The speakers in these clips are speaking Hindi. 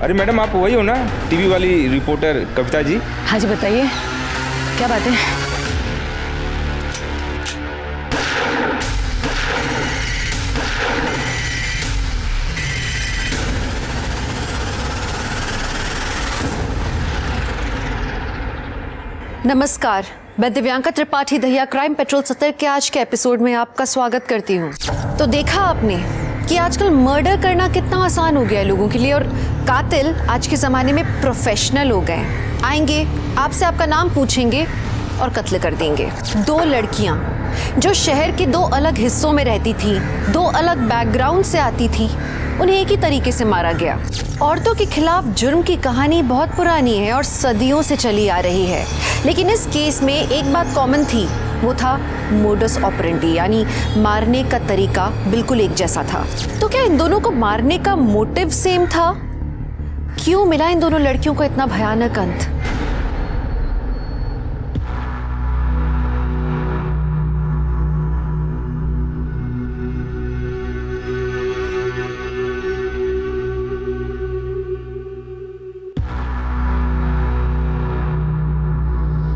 अरे मैडम, आप वही हो ना, टीवी वाली रिपोर्टर कविता जी? हाँ जी, बताइए क्या बात है। नमस्कार, मैं दिव्यांका त्रिपाठी दहिया क्राइम पेट्रोल 70 के आज के एपिसोड में आपका स्वागत करती हूँ। तो देखा आपने कि आजकल मर्डर करना कितना आसान हो गया है लोगों के लिए, और कातिल आज के ज़माने में प्रोफेशनल हो गए। आएंगे, आपसे आपका नाम पूछेंगे और कत्ल कर देंगे। 2 लड़कियाँ जो शहर के 2 अलग हिस्सों में रहती थी, 2 अलग बैकग्राउंड से आती थी, उन्हें एक ही तरीके से मारा गया। औरतों के खिलाफ जुर्म की कहानी बहुत पुरानी है और सदियों से चली आ रही है, लेकिन इस केस में एक बात कॉमन थी, वो था मोडस ऑपरेंडी, यानी मारने का तरीका बिल्कुल एक जैसा था। तो क्या इन दोनों को मारने का मोटिव सेम था? क्यों मिला इन दोनों लड़कियों को इतना भयानक अंत?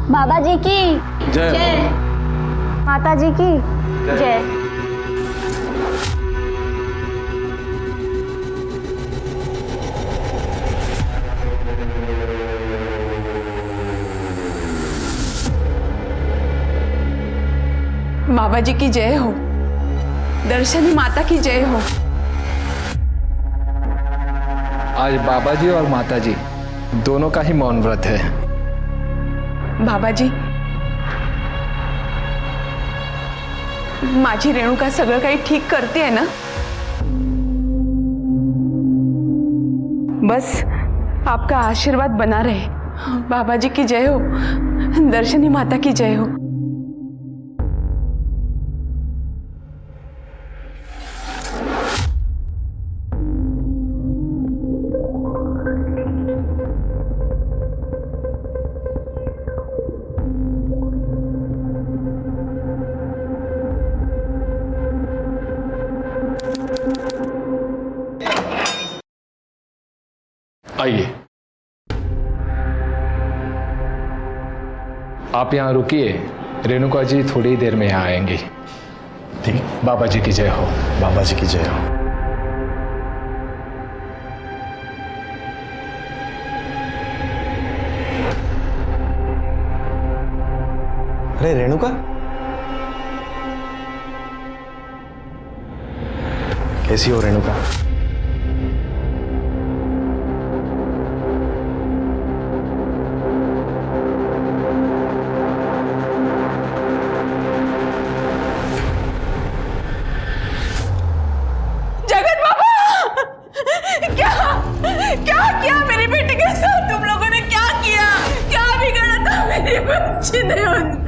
बाबा जी की जय, माता जी की जय। बाबा जी की जय हो, दर्शनी माता की जय हो। आज बाबा जी और माता जी दोनों का ही मौन व्रत है। बाबा जी, माझी रेणुका सगळं काही ठीक करते है ना? बस आपका आशीर्वाद बना रहे। बाबा जी की जय हो, दर्शनी माता की जय हो। आइए, आप यहाँ रुकिए, रेणुका जी थोड़ी ही देर में यहाँ आएंगी। ठीक, बाबा जी की जय हो। बाबा जी की जय हो। अरे रेणुका, कैसी हो रेणुका?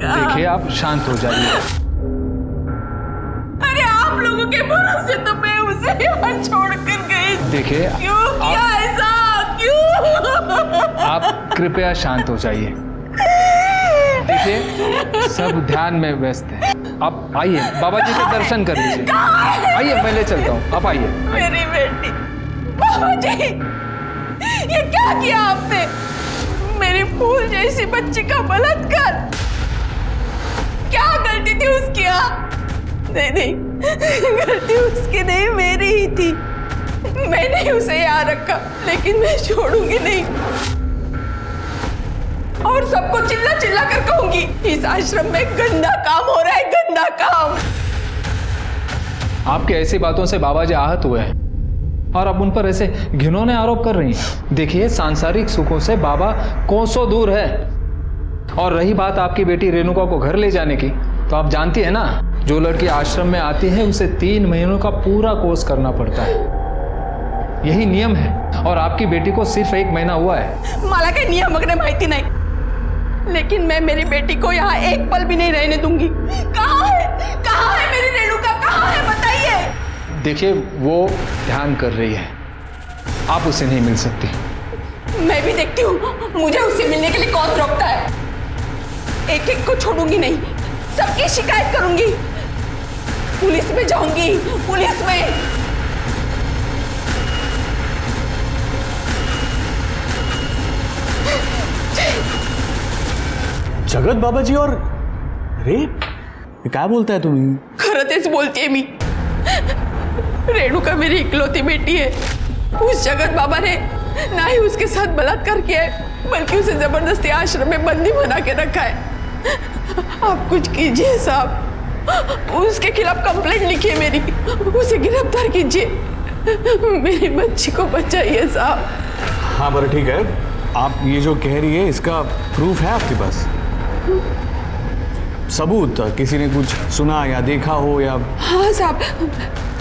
देखिए, आप शांत हो जाइए। अरे आप लोगों के भरोसे तो मैं उसे यहाँ छोड़कर गई। देखिए, क्यों किया ऐसा? क्यों? आप कृपया शांत हो जाइए। देखिए, सब ध्यान में व्यस्त है। आप आइए, बाबा जी के दर्शन कर लीजिए। आइए, मैं ले चलता हूँ, आप आइए। मेरी बेटी, बाबा जी, ये क्या किया आपने? मेरी फूल जैसी बच्ची का बलात्कार। क्या गलती थी उसकी? नहीं, गलती उसकी नहीं, मेरी ही थी। मैंने उसे यहाँ रखा, लेकिन मैं छोड़ूंगी नहीं। और सबको चिल्ला चिल्ला कर कहूंगी, इस आश्रम में गंदा काम हो रहा है, गंदा काम। आपके ऐसी बातों से बाबा जी आहत हुए हैं और अब उन पर ऐसे घिनौने आरोप कर रही हैं। देखिए, सांसारिक सुखों से बाबा कोसों दूर है। और रही बात आपकी बेटी रेणुका को घर ले जाने की, तो आप जानती है ना, जो लड़की आश्रम में आती है उसे 3 महीनों का पूरा कोर्स करना पड़ता है। यही नियम है, और आपकी बेटी को सिर्फ 1 महीना हुआ है। मला काही नियम वगैरह माहिती नहीं, लेकिन मैं मेरी बेटी को यहाँ एक पल भी नहीं रहने दूंगी। कहाँ है मेरी रेणुका? कहाँ है, बताइए। देखिए, वो ध्यान कर रही है, आप उससे नहीं मिल सकती। मैं भी देखती हूँ मुझे उससे मिलने के लिए कौन रोकता है। एक एक को छोड़ूंगी नहीं, सबकी शिकायत करूंगी, पुलिस में जाऊंगी, पुलिस में। जगत बाबाजी और रेप? काय बोलताय तुम्ही? खरं तेच बोलतेय मी. रेणुका मेरी इकलौती बेटी है. उस जगत बाबा ने ना ही उसके साथ बलात्कार किया है, बल्कि उसे जबरदस्ती आश्रम में बंदी बना के रखा है. आप कुछ कीजिए साहब, उसके खिलाफ कंप्लेंट लिखिए मेरी, उसे गिरफ्तार कीजिए, मेरी बच्ची को बचाइए साहब. हाँ बरं ठीक है, आप ये जो कह रही है इसका प्रूफ है आपके पास? सबूत? किसी ने कुछ सुना या देखा हो या? हाँ साहब,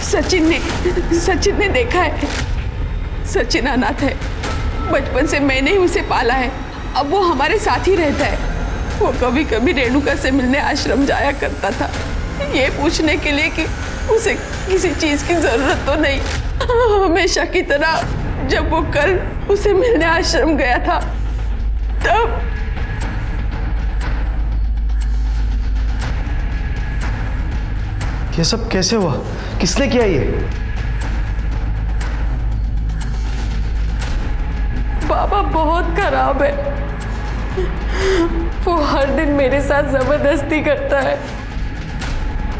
सचिन ने देखा है. सचिन अनाथ है, बचपन से मैंने ही उसे पाला है. अब वो हमारे साथ ही रहता है. वो कभी कभी रेणुका से मिलने आश्रम जाया करता था, ये पूछने के लिए कि उसे किसी चीज की जरूरत तो नहीं. हमेशा की तरह जब वो कल उसे मिलने आश्रम गया था, तब ये सब कैसे हुआ? किसने किया ये? बाबा बहुत खराब है. वो हर दिन मेरे साथ जबरदस्ती करता है.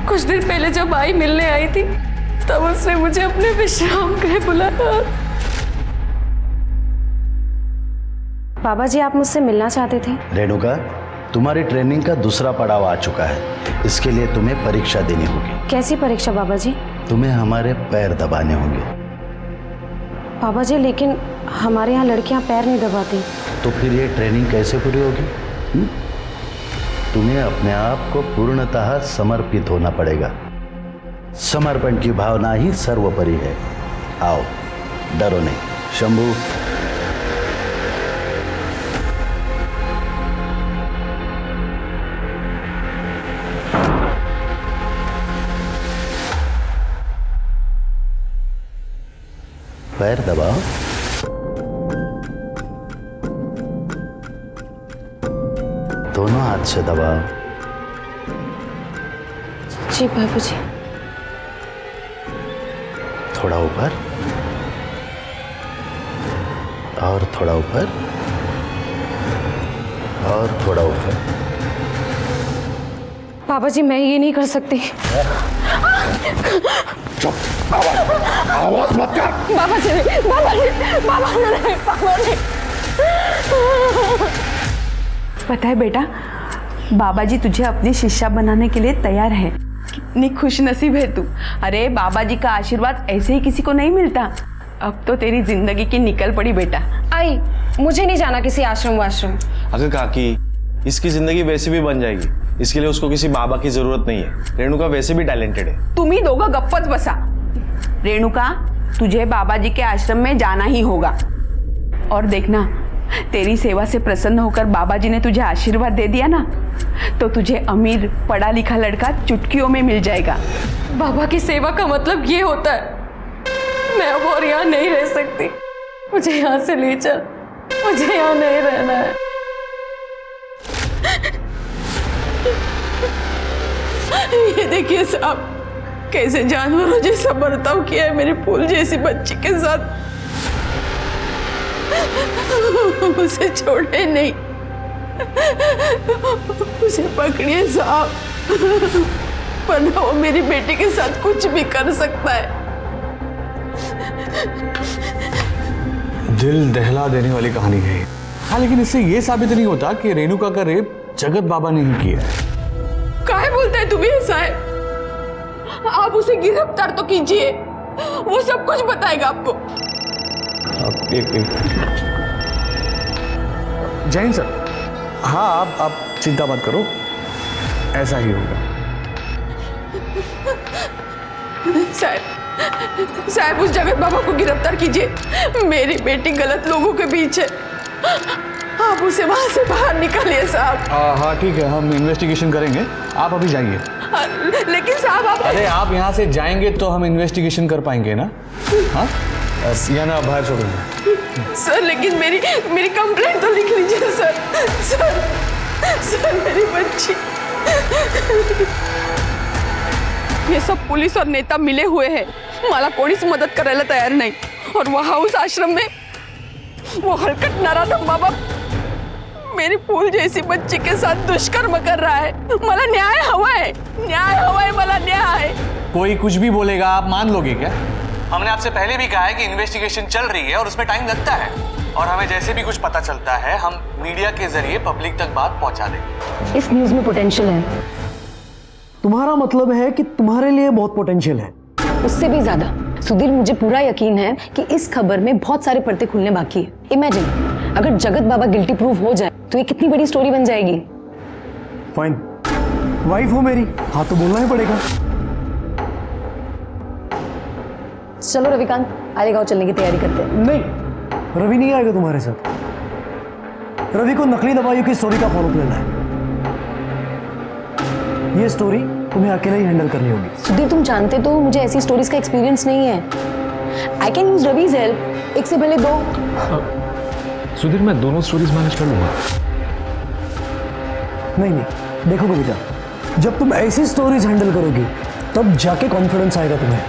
कुछ दिन पहले जब आई मिलने आई थी, तब उसने मुझे अपने विश्राम गृह बुलाया. बाबा जी, आप मुझसे मिलना चाहते थे? रेणुका, तुम्हारी ट्रेनिंग का दूसरा पड़ाव आ चुका है. इसके लिए तुम्हें परीक्षा देनी होगी. कैसी परीक्षा बाबा जी? तुम्हें हमारे पैर दबाने होंगे. बाबा जी, लेकिन हमारे यहाँ लड़कियाँ पैर नहीं दबाती. तो फिर ये ट्रेनिंग कैसे पूरी होगी? तुम्हें अपने आप को पूर्णतः समर्पित होना पड़ेगा. समर्पण की भावना ही सर्वोपरि है. आओ, डरो नहीं. शंभू, पैर दबाओ. दोनों हाथ से दबाओ. जी बाबू जी. थोड़ा ऊपर और थोड़ा ऊपर और थोड़ा ऊपर. बाबा जी, मैं ये नहीं कर सकती. आवाज मत कर. बाबा जी, पता है बेटा, बाबा जी तुझे अपनी शिष्या बनाने के लिए तैयार है. कितनी खुश नसीब है तू. अरे बाबा जी का आशीर्वाद ऐसे ही किसी को नहीं मिलता. अब तो तेरी जिंदगी की निकल पड़ी बेटा. आई, मुझे नहीं जाना किसी आश्रम वाश्रम. अगर काकी, इसकी जिंदगी वैसे भी बन जाएगी. इसके लिए उसको किसी बाबा की जरूरत नहीं है. रेणुका वैसे भी टैलेंटेड है. तुम्ही दोघं गप्पच बसा. रेणुका, तुझे बाबा जी के आश्रम में जाना ही होगा. और देखना, तेरी सेवा से प्रसन्न होकर बाबा जी ने तुझे आशीर्वाद दे दिया ना, तो तुझे अमीर पढ़ा लिखा लड़का चुटकियों में मिल जाएगा. बाबा की सेवा का मतलब ये होता है. मैं अब और यहाँ नहीं रह सकती. मुझे यहाँ से ले चल. मुझे यहाँ नहीं रहना है. ये देखिए साहब, कैसे जानवरों जैसा बर्ताव किया है मेरे फूल जैसी बच्ची के साथ. उसे छोड़े नहीं, उसे पकड़िए साहब, वरना वो मेरी बेटी के साथ कुछ भी कर सकता है. दिल दहला देने वाली कहानी है. हाँ, लेकिन इससे ये साबित नहीं होता कि रेणुका का रेप जगत बाबा ने ही किया है. काहे बोलता है तुम्हें ऐसा है? आप उसे गिरफ्तार तो कीजिए, वो सब कुछ बताएगा आपको. आप एक जैन सर. हाँ, आप चिंता मत करो, ऐसा ही होगा. साहब, उस जगत बाबा को गिरफ्तार कीजिए. मेरी बेटी गलत लोगों के बीच है. आप उसे वहां से बाहर निकालिए साहब. हाँ ठीक है, हम इन्वेस्टिगेशन करेंगे. आप अभी जाइए. लेकिन साहब आप... अरे आप यहाँ से जाएंगे तो हम इन्वेस्टिगेशन कर पाएंगे ना? हाँ, या ना बाहर छोड़ेंगे. सर, लेकिन मेरी कंप्लेंट तो लिख लीजिए सर. सर, मेरी बच्ची. ये सब पुलिस और नेता मिले हुए हैं. मला कोणीच मदत करायला तयार नाही. और वहां उस आश्रम में वो हलकट नराधम बाबा मेरी फूल जैसी बच्ची के साथ दुष्कर्म कर रहा है। मला न्याय हवाय, न्याय हवाय, मला न्याय। कोई कुछ भी बोलेगा आप मान लोगे क्या? हमने आपसे पहले भी कहा है कि इन्वेस्टिगेशन चल रही है और उसमें टाइम लगता है, और हमें जैसे भी कुछ पता चलता है हम मीडिया के जरिए पब्लिक तक बात पहुंचा देंगे। इस न्यूज में पोटेंशियल है। तुम्हारा मतलब है कि तुम्हारे लिए बहुत पोटेंशियल है? उससे भी ज्यादा सुधीर, मुझे पूरा यकीन है कि इस खबर में बहुत सारे पर्दे खुलने बाकी है। इमेजिन अगर जगत बाबा गिल्टी प्रूव हो जाए तो ये कितनी बड़ी स्टोरी बन जाएगी। फाइन, वाइफ हो मेरी, हाँ तो बोलना ही पड़ेगा। चलो रविकांत, आलेगांव चलने की तैयारी करते हैं। नहीं, रवि नहीं आएगा तुम्हारे साथ। रवि को नकली दवाइयों की स्टोरी का फॉलोअप लेना है। ये स्टोरी तुम्हें अकेले ही हैंडल करनी होगी। सुधीर, तुम जानते तो मुझे ऐसी स्टोरीज का एक्सपीरियंस नहीं है। I can use Ravi's help, एक से पहले दो। सुधीर, मैं दोनों स्टोरीज मैनेज कर लूंगा। नहीं नहीं, देखो कविता, जब तुम ऐसी स्टोरीज हैंडल करोगी तब जाके कॉन्फिडेंस आएगा तुम्हें।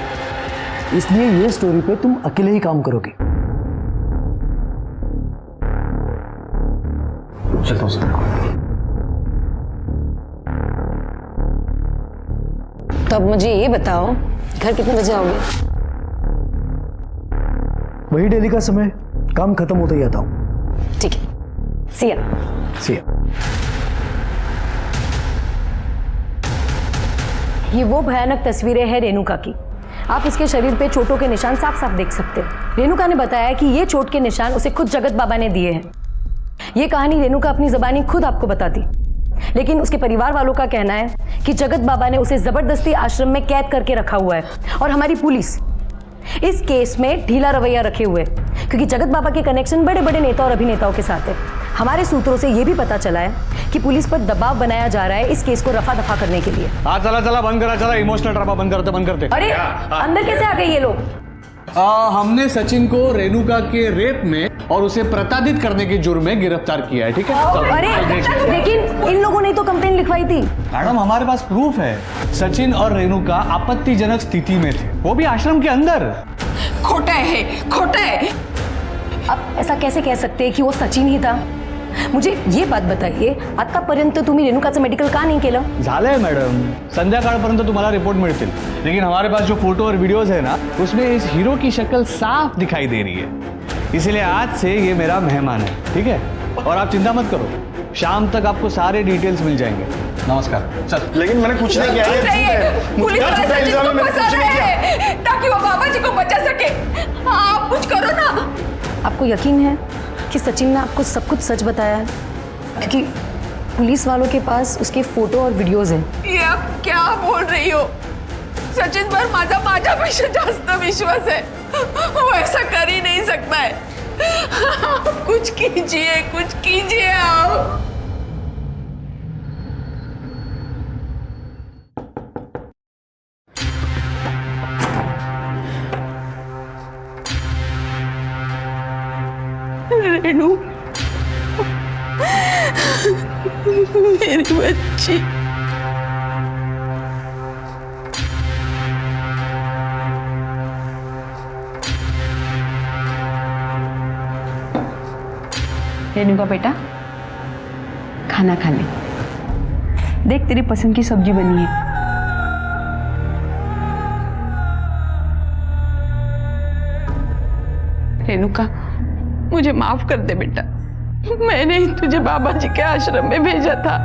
इसलिए ये स्टोरी पे तुम अकेले ही काम करोगे। चलता हूं सर। तो अब मुझे ये बताओ, घर कितने बजे आओगे? वही डेली का समय, काम खत्म होते ही आता हूँ। ठीक है, सिया। सिया। ये वो भयानक तस्वीरें हैं रेणुका की। आप इसके शरीर पे चोटों के निशान साफ साफ देख सकते हैं। रेणुका ने बताया कि ये चोट के निशान उसे खुद जगत बाबा ने दिए हैं। ये कहानी रेणुका अपनी ज़बानी खुद आपको बताती, लेकिन उसके परिवार वालों का कहना है कि जगत बाबा ने उसे जबरदस्ती आश्रम में कैद करके रखा हुआ है और हमारी पुलिस इस केस में ढीला रवैया रखे हुए, क्योंकि जगत बाबा के कनेक्शन बड़े बड़े नेता और अभिनेताओं के साथ है। हमारे सूत्रों से यह भी पता चला है कि पुलिस पर दबाव बनाया जा रहा है इस केस को रफा दफा करने के लिए। हाँ चला चला, बंद करा, चला इमोशनल ड्रामा बंद करते। अरे अंदर कैसे आ गए ये लोग? हमने सचिन को रेणुका के रेप में और उसे प्रताड़ित करने के जुर्म में गिरफ्तार किया है। ठीक है, अरे लेकिन इन लोगों ने तो कंप्लेंट लिखवाई थी। मैडम, हमारे पास प्रूफ है। सचिन और रेणुका आपत्तिजनक स्थिति में थे, वो भी आश्रम के अंदर। खोटा है, खोटा है। अब ऐसा कैसे कह सकते हैं की वो सचिन ही था? मुझे ये बात बताइए, आतापर्यंत तुम्ही रेणुकाचं मेडिकल का नाही केलं? झालंय मॅडम, संध्याकाळपर्यंत तुम्हाला रिपोर्ट मिळतील, लेकिन हमारे पास जो फोटो और वीडियोस है ना, उसमें इस हीरो की शक्ल साफ दिखाई दे रही है। इसलिए आज से ये मेरा मेहमान है, ठीक है? और आप चिंता मत करो, शाम तक आपको सारे डिटेल्स मिल जाएंगे। नमस्कार। चल। लेकिन मैंने कुछ नहीं किया। पुलिस वाले सचिन को फंसा रहे हैं ताकि वो बाबा जी को बचा सके। आप कुछ करो ना। आपको यकीन है कि सचिन ने आपको सब कुछ सच बताया है? क्योंकि पुलिस वालों के पास उसके फोटो और वीडियोस हैं। ये आप क्या बोल रही हो? सचिन पर माझ्यापेक्षा जास्त विश्वास है, वो ऐसा कर ही नहीं सकता है। आप कुछ कीजिए आप। रेणु, मेरी बच्ची। रेणुका बेटा, खाना खा ले। देख, तेरी पसंद की सब्जी बनी है। रेणुका, मुझे माफ कर दे बेटा। मैंने ही तुझे बाबा जी के आश्रम में भेजा था।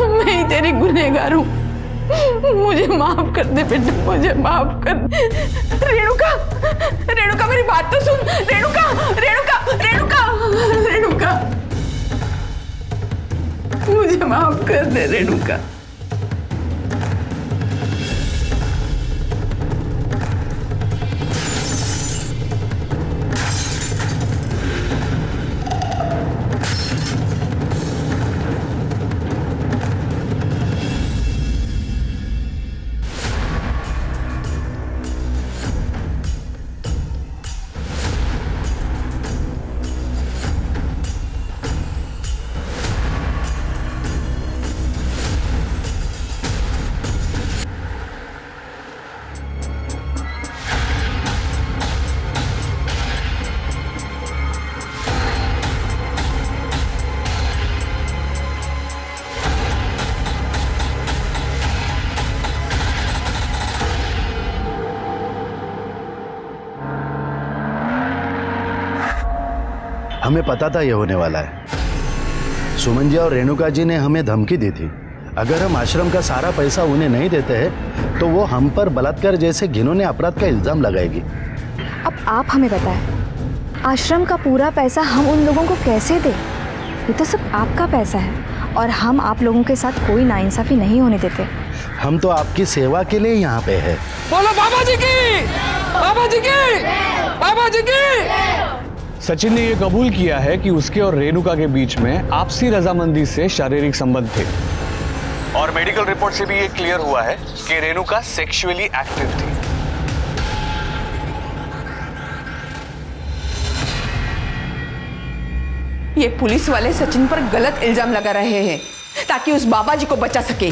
मैं ही तेरी गुनहगार हूँ। मुझे माफ कर दे बेटा, मुझे माफ कर दे। रेणुका, रेणुका मेरी बात तो सुन। रेणुका, रेणुका, रेणुका, रेणुका, मुझे माफ कर दे रेणुका। हमें पता था ये होने वाला है। सुमन जी और रेणुका जी ने हमें धमकी दी थी, अगर हम आश्रम का सारा पैसा उन्हें नहीं देते हैं तो वो हम पर बलात्कार जैसे घिनौने अपराध का इल्जाम लगाएगी। अब आप हमें बताएं, आश्रम का पूरा पैसा हम उन लोगों को कैसे दें? ये तो सब आपका पैसा है और हम आप लोगों के साथ कोई नाइंसाफी नहीं होने देते। हम तो आपकी सेवा के लिए यहाँ पे है। बोलो बाबा जी की, बाबा जी की, बाबा जी की। सचिन ने यह कबूल किया है कि उसके और रेणुका के बीच में आपसी रजामंदी से शारीरिक संबंध थे और मेडिकल रिपोर्ट से भी ये क्लियर हुआ है कि रेणुका सेक्सुअली एक्टिव थी। ये पुलिस वाले सचिन पर गलत इल्जाम लगा रहे हैं ताकि उस बाबा जी को बचा सके।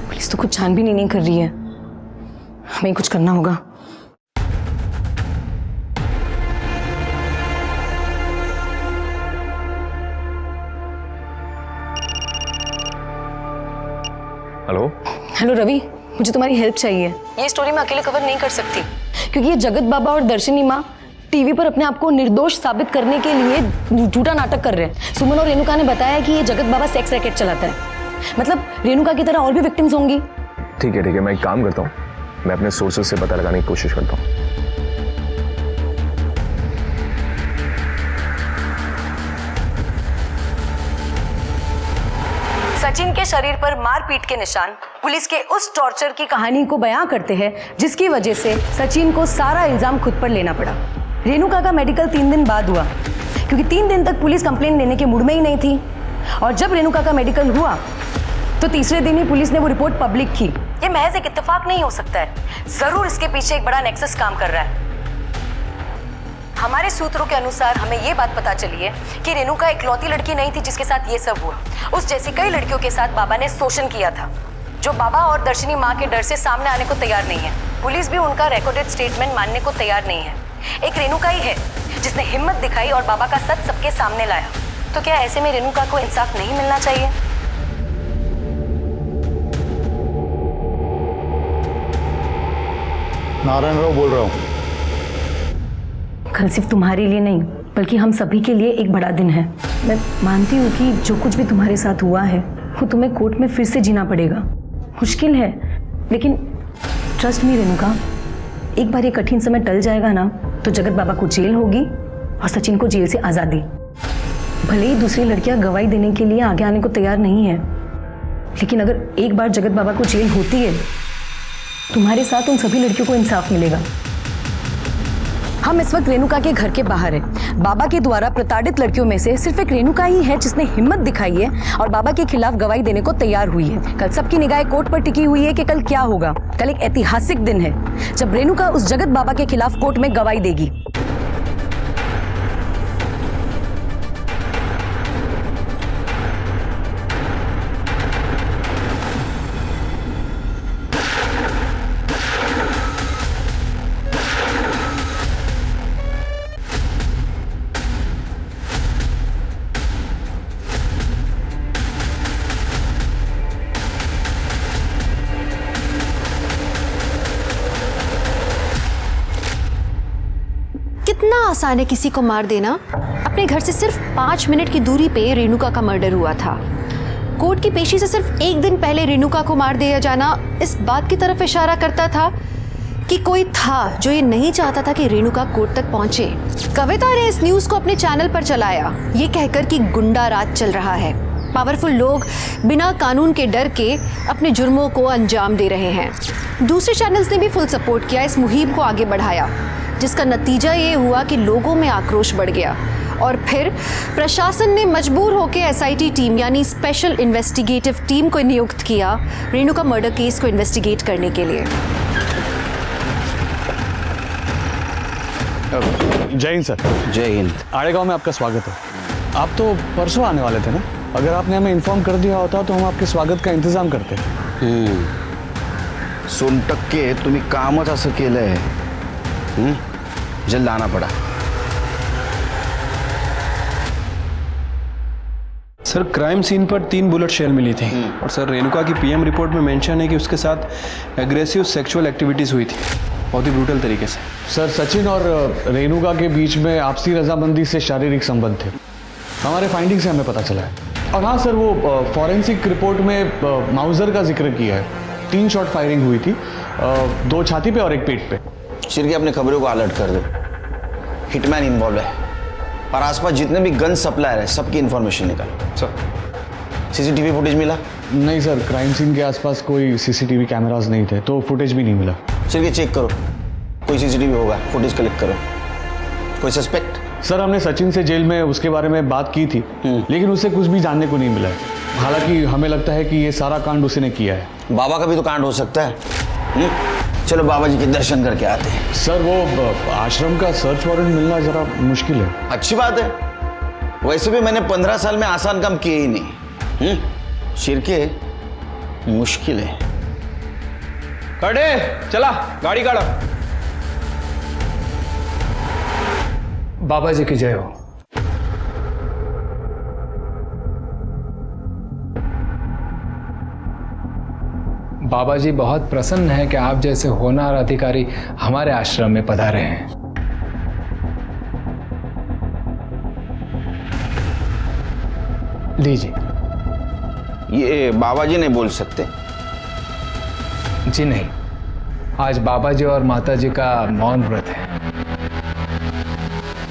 पुलिस तो कुछ छानबीन नहीं कर रही है, हमें कुछ करना होगा। हेलो हेलो रवि, मुझे तुम्हारी हेल्प चाहिए। ये स्टोरी मैं अकेले कवर नहीं कर सकती क्योंकि ये जगत बाबा और दर्शनी माँ टीवी पर अपने आप को निर्दोष साबित करने के लिए झूठा नाटक कर रहे हैं। सुमन और रेणुका ने बताया कि ये जगत बाबा सेक्स रैकेट चलाता है, मतलब रेणुका की तरह और भी विक्टिम्स होंगी। ठीक है, मैं एक काम करता हूँ, मैं अपने सोर्सेज से पता लगाने की कोशिश करता हूँ। सचिन के शरीर पर मारपीट के निशान पुलिस के उस टॉर्चर की कहानी को बयां करते हैं जिसकी वजह से सचिन को सारा इल्जाम खुद पर लेना पड़ा। रेणुका का मेडिकल 3 दिन बाद हुआ क्योंकि 3 दिन तक पुलिस कंप्लेंट लेने के मूड में ही नहीं थी और जब रेणुका का मेडिकल हुआ तो तीसरे दिन ही पुलिस ने वो रिपोर्ट पब्लिक की। ये महज एक इत्तेफाक नहीं हो सकता है, जरूर इसके पीछे एक बड़ा नेक्सस काम कर रहा है। हमारे सूत्रों के अनुसार हमें ये बात पता चली है कि रेणुका इकलौती लड़की नहीं थी जिसके साथ ये सब हुआ। उस जैसी कई लड़कियों के साथ बाबा ने शोषण किया था जो बाबा और दर्शनी माँ के डर से सामने आने को तैयार नहीं है। पुलिस भी उनका रिकॉर्डेड स्टेटमेंट मानने को तैयार नहीं है। एक रेणुका ही है जिसने हिम्मत दिखाई और बाबा का सच सबके सामने लाया। तो क्या ऐसे में रेणुका को इंसाफ नहीं मिलना चाहिए? नारायण राव बोल रहा हूँ। कल सिर्फ तुम्हारे लिए नहीं बल्कि हम सभी के लिए एक बड़ा दिन है। मैं मानती हूँ कि जो कुछ भी तुम्हारे साथ हुआ है वो तुम्हें कोर्ट में फिर से जीना पड़ेगा। मुश्किल है लेकिन ट्रस्ट मी रेणुका, एक बार ये कठिन समय टल जाएगा ना तो जगत बाबा को जेल होगी और सचिन को जेल से आज़ादी। भले ही दूसरी लड़कियां गवाही देने के लिए आगे आने को तैयार नहीं है, लेकिन अगर एक बार जगत बाबा को जेल होती है तुम्हारे साथ उन सभी लड़कियों को इंसाफ मिलेगा। हम इस वक्त रेणुका के घर के बाहर हैं। बाबा के द्वारा प्रताड़ित लड़कियों में से सिर्फ एक रेणुका ही है जिसने हिम्मत दिखाई है और बाबा के खिलाफ गवाही देने को तैयार हुई है। कल सबकी निगाहें कोर्ट पर टिकी हुई है कि कल क्या होगा। कल एक ऐतिहासिक दिन है जब रेणुका उस जगत बाबा के खिलाफ कोर्ट में गवाही देगी। कितना आसान है किसी को मार देना। अपने घर से सिर्फ 5 मिनट की दूरी पे रेणुका का मर्डर हुआ था। कोर्ट की पेशी से सिर्फ 1 दिन पहले रेणुका को मार दिया जाना इस बात की तरफ इशारा करता था कि कोई था जो ये नहीं चाहता था कि रेणुका कोर्ट तक पहुंचे। कविता ने इस न्यूज को अपने चैनल पर चलाया ये कहकर कि गुंडा राज चल रहा है, पावरफुल लोग बिना कानून के डर के अपने जुर्मों को अंजाम दे रहे हैं। दूसरे चैनल्स ने भी फुल सपोर्ट किया, इस मुहिम को आगे बढ़ाया, जिसका नतीजा ये हुआ कि लोगों में आक्रोश बढ़ गया और फिर प्रशासन ने मजबूर होकर एसआईटी टीम यानी स्पेशल इन्वेस्टिगेटिव टीम को नियुक्त किया रेणुका मर्डर केस को इन्वेस्टिगेट करने के लिए। जय हिंद सर। जय हिंद। आड़ेगांव में आपका स्वागत है। आप तो परसों आने वाले थे ना? अगर आपने हमें इन्फॉर्म कर दिया होता तो हम आपके स्वागत का इंतजाम करते। सोनटक्के तुम्ही कामच असं केलंय, जल्द आना पड़ा। सर क्राइम सीन पर 3 बुलेट शेल मिली थी और सर रेणुका की पीएम रिपोर्ट में मेंशन है कि उसके साथ एग्रेसिव सेक्सुअल एक्टिविटीज हुई थी। बहुत ही ब्रूटल तरीके से। सर सचिन और रेणुका के बीच में आपसी रजामंदी से शारीरिक संबंध थे, हमारे फाइंडिंग से हमें पता चला है। और हाँ सर, वो फॉरेंसिक रिपोर्ट में माउजर का जिक्र किया है। 3 शॉट फायरिंग हुई थी, 2 छाती पे और 1 पेट पे। शिरके अपने खबरों को अलर्ट कर दो, हिटमैन इन्वॉल्व है और आसपास जितने भी गन सप्लायर है सबकी इंफॉर्मेशन निकालो। सर सीसीटीवी फुटेज मिला? नहीं सर, क्राइम सीन के आसपास कोई सीसीटीवी कैमरास नहीं थे, तो फुटेज भी नहीं मिला। शिरके चेक करो, कोई सीसीटीवी होगा, फुटेज कलेक्ट करो। कोई सस्पेक्ट? सर हमने सचिन से जेल में उसके बारे में बात की थी, लेकिन उससे कुछ भी जानने को नहीं मिला है। हालांकि हमें लगता है कि ये सारा कांड उसने किया है। बाबा का भी तो कांड हो सकता है। चलो बाबा जी के दर्शन करके आते हैं। सर वो आश्रम का सर्च वारंट मिलना जरा मुश्किल है। अच्छी बात है, वैसे भी मैंने 15 साल में आसान काम किए ही नहीं। शिरके मुश्किल है। खड़े, चला गाड़ी काढ़ो। बाबा जी की जय हो। बाबा जी बहुत प्रसन्न है कि आप जैसे होनहार अधिकारी हमारे आश्रम में पधारे हैं। लीजिए। ये बाबा जी नहीं बोल सकते? जी नहीं, आज बाबा जी और माता जी का मौन व्रत है।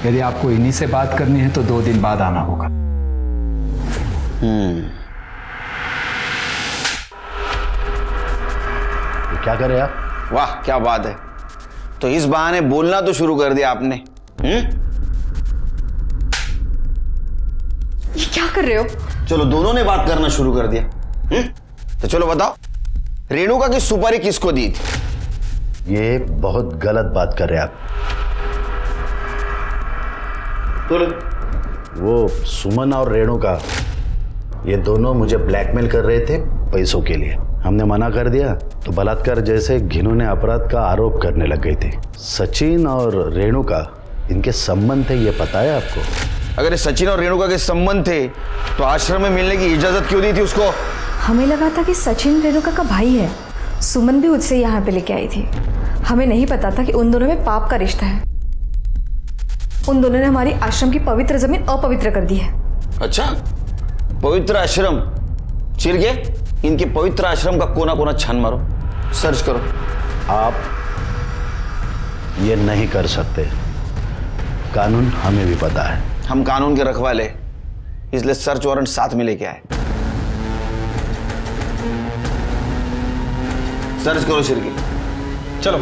यदि आपको इन्हीं से बात करनी है तो 2 दिन बाद आना होगा। क्या करें आप? वाह क्या बात है, तो इस बहाने बोलना तो शुरू कर दिया आपने। ये क्या कर रहे हो? चलो दोनों ने बात करना शुरू कर दिया। तो चलो बताओ, रेणुका की सुपारी किसको दी थी? ये बहुत गलत बात कर रहे हैं आप। वो सुमन और रेणुका ये दोनों मुझे ब्लैकमेल कर रहे थे पैसों के लिए। हमने मना कर दिया तो बलात्कार जैसे घिनौने अपराध का आरोप करने लग गई थी। सचिन और रेणुका इनके संबंध थे, ये पता है आपको? अगर सचिन और रेणुका के संबंध थे तो आश्रम में मिलने की इजाजत क्यों दी थी उसको? हमें लगा था कि सचिन रेणुका का भाई है। सुमन भी उससे यहाँ पे लेके आई थी। हमें नहीं पता था कि उन दोनों में पाप का रिश्ता है। उन दोनों ने हमारी आश्रम की पवित्र जमीन अपवित्र कर दी है। अच्छा, पवित्र आश्रम? चिरके इनके पवित्र आश्रम का कोना कोना छान मारो, सर्च करो। आप ये नहीं कर सकते, कानून हमें भी पता है। हम कानून के रखवाले, इसलिए सर्च वारंट साथ में लेके आए। सर्च करो शिरकी। चलो।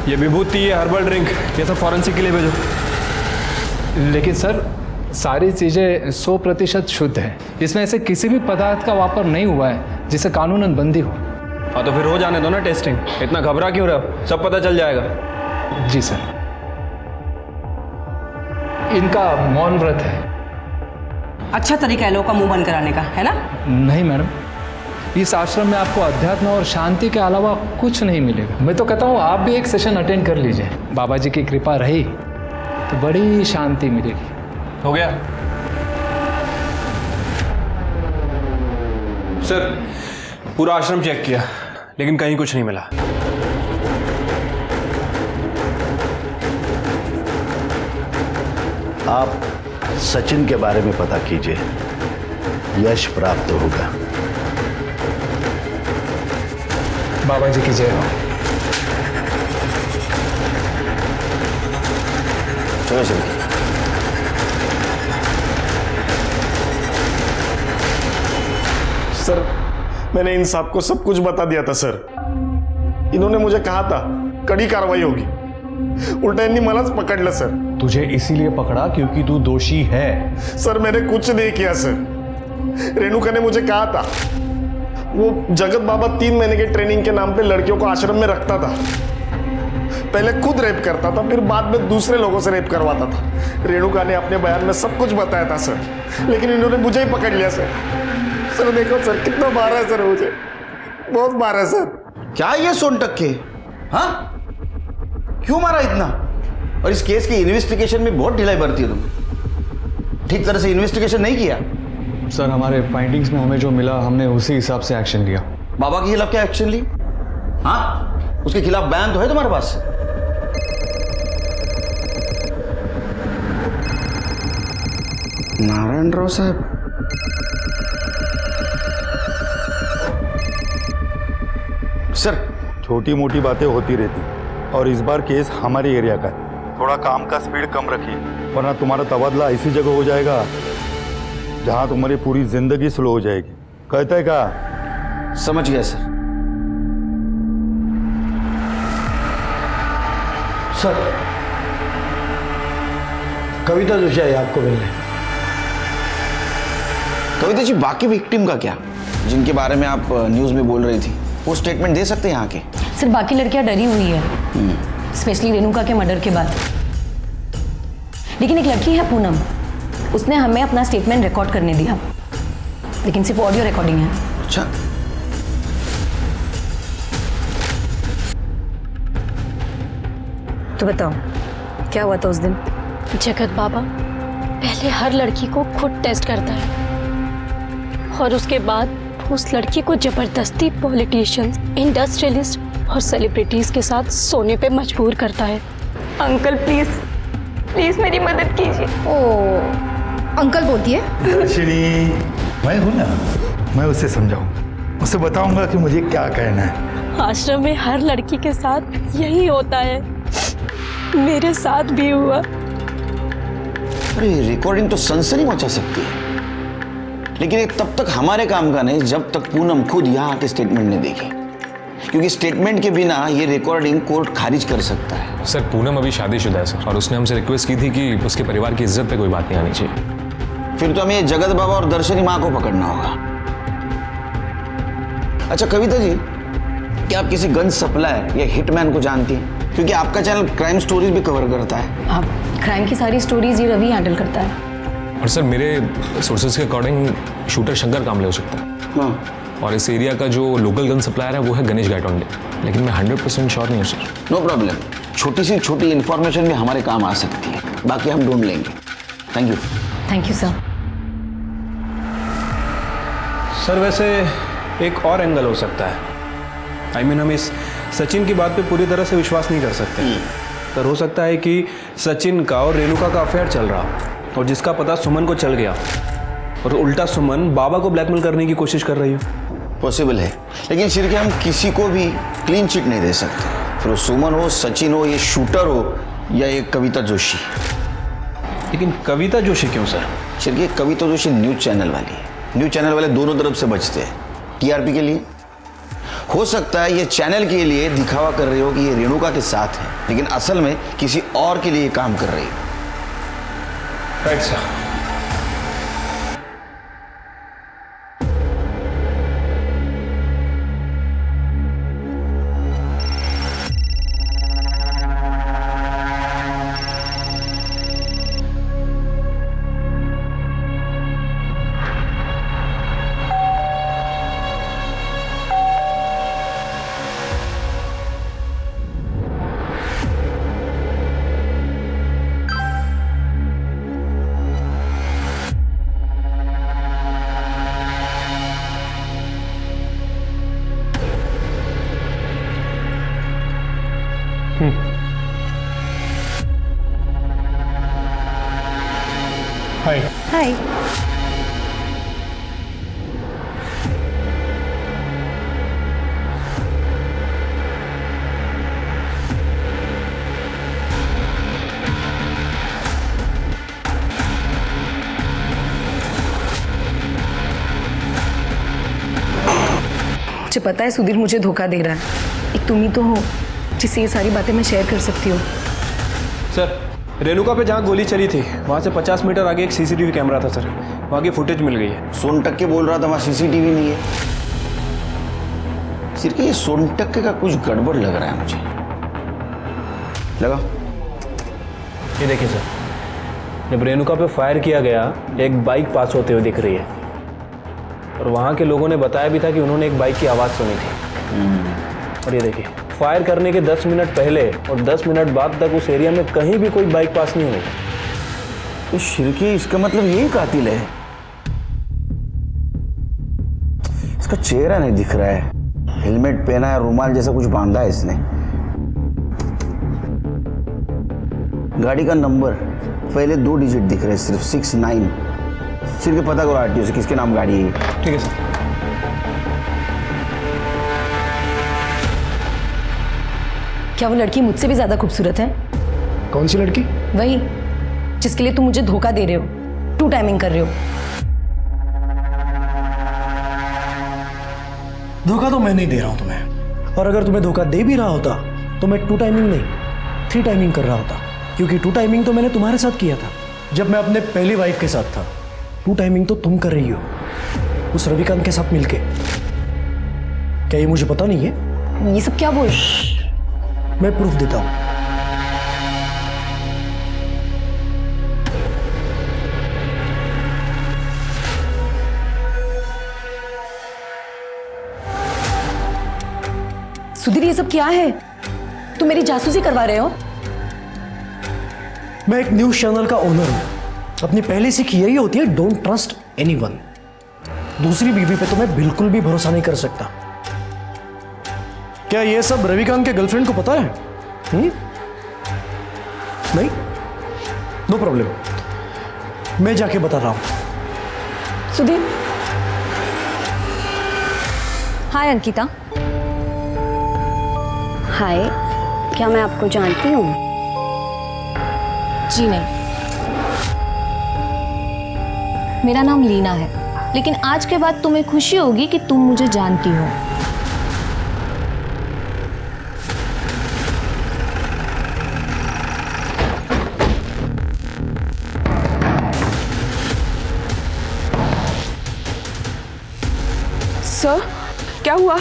ये विभूति, ये हर्बल ड्रिंक, ये सब फॉरेंसिक के लिए भेजो। लेकिन सर सारी चीजें 100% शुद्ध है। इसमें ऐसे किसी भी पदार्थ का वापर नहीं हुआ है जिसे कानूनन बंदी हो। हाँ तो फिर हो जाने दो ना टेस्टिंग, इतना घबरा क्यों रहे हो? सब पता चल जाएगा। जी सर। इनका मौन व्रत है। अच्छा तरीका है लोगों का मुंह बंद कराने का, है ना? नहीं मैडम, इस आश्रम में आपको अध्यात्म और शांति के अलावा कुछ नहीं मिलेगा। मैं तो कहता हूँ आप भी एक सेशन अटेंड कर लीजिए। बाबा जी की कृपा रही तो बड़ी शांति मिलेगी। हो गया सर, पूरा आश्रम चेक किया लेकिन कहीं कुछ नहीं मिला। आप सचिन के बारे में पता कीजिए, यश प्राप्त होगा। बाबा जी की जय हो। चलो चलो। सर मैंने इन साहब को सब कुछ बता दिया था सर। इन्होंने मुझे कहा था कड़ी कार्रवाई होगी, उल्टा इन्हीं मलाज पकड़ ला सर। तुझे इसीलिए पकड़ा क्योंकि तू दोषी है। सर मैंने कुछ नहीं किया सर। रेणुका ने मुझे कहा था वो जगत बाबा 3 महीने के ट्रेनिंग के नाम पे लड़कियों को आश्रम में रखता था। पहले खुद रेप करता था, फिर बाद में दूसरे लोगों से रेप करवाता था। रेणुका ने अपने बयान में सब कुछ बताया था सर, लेकिन इन्होंने मुझे ही पकड़ लिया सर। सर देखो सर कितना मारा है सर, मुझे बहुत मारा है सर। क्या ये सोन टक्के? हाँ क्यों मारा इतना? और इस केस की इन्वेस्टिगेशन में बहुत ढिलाई बरती है तुम। ठीक तरह से इन्वेस्टिगेशन नहीं किया? सर हमारे फाइंडिंग्स में हमें जो मिला हमने उसी हिसाब से एक्शन लिया। बाबा के खिलाफ क्या एक्शन ली? हाँ, उसके खिलाफ बयान तो है तुम्हारे पास? नारायण राव साहब, सर छोटी मोटी बातें होती रहती और इस बार केस हमारे एरिया का है। थोड़ा काम का स्पीड कम रखिए, वरना तुम्हारा तबादला ऐसी जगह हो जाएगा जहां तुम्हारी पूरी जिंदगी स्लो हो जाएगी। कहते हैं का? समझ गया सर। सर, कविता जोशी आई आपको मिलने। कविता जी, बाकी विक्टिम का क्या, जिनके बारे में आप न्यूज में बोल रही थी, वो स्टेटमेंट दे सकते हैं यहाँ के? सिर्फ बाकी लड़कियां डरी हुई है, स्पेशली रेणुका के मर्डर के बाद। लेकिन एक लड़की है पूनम, उसने हमें अपना स्टेटमेंट रिकॉर्ड करने दिया, लेकिन सिर्फ ऑडियो रिकॉर्डिंग है। अच्छा, तो बताओ क्या हुआ था उस दिन? जगत बाबा पहले हर लड़की को खुद टेस्ट करता है और उसके बाद उस लड़की को जबरदस्ती पॉलिटिशियंस, इंडस्ट्रियलिस्ट और सेलिब्रिटीज के साथ सोने पे मजबूर करता है। अंकल प्लीज प्लीज मेरी मदद कीजिए। ओ, अंकल बोलती है। दर्शिनी, मैं हूं ना, मैं उसे समझाऊं, उसे बताऊंगा कि मुझे क्या कहना है। आश्रम में हर लड़की के साथ यही होता है, मेरे साथ भी हुआ। अरे रिकॉर्डिंग तो सनसनी मचा सकती है, लेकिन ये तब तक हमारे काम का नहीं जब तक पूनम खुद यहाँ आके स्टेटमेंट नहीं देगी, क्योंकि स्टेटमेंट के बिना ये रिकॉर्डिंग कोर्ट खारिज कर सकता है। सर पूनम अभी शादीशुदा है सर, और उसने हमसे रिक्वेस्ट की थी कि उसके परिवार की इज्जत पे कोई बात नहीं आनी चाहिए। फिर तो हमें जगत बाबा और दर्शनी माँ को पकड़ना होगा। अच्छा कविता जी, क्या आप किसी गन सप्लायर या हिटमैन को जानती हैं? क्योंकि आपका चैनल क्राइम स्टोरीज भी कवर करता है। आप क्राइम की सारी स्टोरीज ये रवि हैंडल करता है। और सर मेरे सोर्सेज के अकॉर्डिंग शूटर शंकर कामले हो सकता है। हाँ। और इस एरिया का जो लोकल गन सप्लायर है वो है गणेश गायटोंडे, लेकिन मैं 100% श्योर नहीं हूँ सर। नो प्रॉब्लम, छोटी सी छोटी इन्फॉर्मेशन भी हमारे काम आ सकती है, बाकी हम ढूंढ लेंगे। Thank you. Thank you sir. Sir वैसे एक और एंगल हो सकता है, I mean, हम इस सचिन की बात पे पूरी तरह से विश्वास नहीं कर सकते। सर हो सकता है कि सचिन का और रेणुका का अफेयर चल रहा और जिसका पता सुमन को चल गया, और उल्टा सुमन बाबा को ब्लैकमेल करने की कोशिश कर रही हो। पॉसिबल है, लेकिन सिर्फ हम किसी को भी क्लीन चिट नहीं दे सकते, फिर वो सुमन हो, सचिन हो, ये शूटर हो या ये कविता जोशी। लेकिन कविता जोशी क्यों सर? सिर्फ कविता जोशी न्यूज चैनल वाली है, न्यूज चैनल वाले दोनों तरफ से बचते हैं, टीआरपी के लिए। हो सकता है ये चैनल के लिए दिखावा कर रही हो कि ये रेणुका के साथ है, लेकिन असल में किसी और के लिए काम कर रही है। Right sir. हाय। हाय। मुझे पता है सुधीर मुझे धोखा दे रहा है, एक तुम ही तो हो जिससे ये सारी बातें मैं शेयर कर सकती हूँ। सर रेणुका पे जहाँ गोली चली थी वहाँ से 50 मीटर आगे एक सीसीटीवी कैमरा था सर, वहाँ की फुटेज मिल गई है। सोनटक्के बोल रहा था वहाँ सीसीटीवी नहीं है। सिर्फ ये सोनटक्के का कुछ गड़बड़ लग रहा है मुझे। लगा ये देखिए सर, जब रेणुका पे फायर किया गया एक बाइक पास होते हुए दिख रही है, और वहाँ के लोगों ने बताया भी था कि उन्होंने एक बाइक की आवाज़ सुनी थी। और ये देखिए फायर करने के 10 मिनट पहले और 10 मिनट बाद तक उस एरिया में कहीं भी कोई बाइक पास नहीं हुई। तो शिरके, इसका मतलब यही कातिल है। इसका चेहरा नहीं दिख रहा है, हेलमेट पहना है, रुमाल जैसा कुछ बांधा है इसने। गाड़ी का नंबर पहले 2 डिजिट दिख रहे हैं सिर्फ, 69। शिरके पता करो आरटीओ से किसके नाम गाड़ी है। ठीक है सर। क्या वो लड़की मुझसे भी ज्यादा खूबसूरत है? कौन सी लड़की? वही जिसके लिए तुम मुझे धोखा दे रहे हो, 2 टाइमिंग कर रहे हो। धोखा तो मैं नहीं दे रहा हूं तुम्हें, और अगर तुम्हें धोखा दे भी रहा होता तो मैं 2 टाइमिंग नहीं 3 टाइमिंग कर रहा होता, क्योंकि 2 टाइमिंग तो मैंने तुम्हारे साथ किया था जब मैं अपने पहली वाइफ के साथ था। 2 टाइमिंग तो तुम कर रही हो उस रविकांत के साथ मिलके। क्या ये मुझे पता नहीं है? ये सब क्या बोल? मैं प्रूफ देता हूं। सुधीर, ये सब क्या है? तुम मेरी जासूसी करवा रहे हो? मैं एक न्यूज चैनल का ओनर हूं। अपनी पहली सीख यही होती है, डोंट ट्रस्ट एनीवन। दूसरी बीवी पे तो मैं बिल्कुल भी भरोसा नहीं कर सकता। क्या ये सब रविकांत के गर्लफ्रेंड को पता है? नहीं? नो प्रॉब्लम, मैं जाके बता रहा हूं। सुधीर। हाय अंकिता। हाय, क्या मैं आपको जानती हूँ? जी नहीं, मेरा नाम लीना है, लेकिन आज के बाद तुम्हें खुशी होगी कि तुम मुझे जानती हो। सर, क्या हुआ?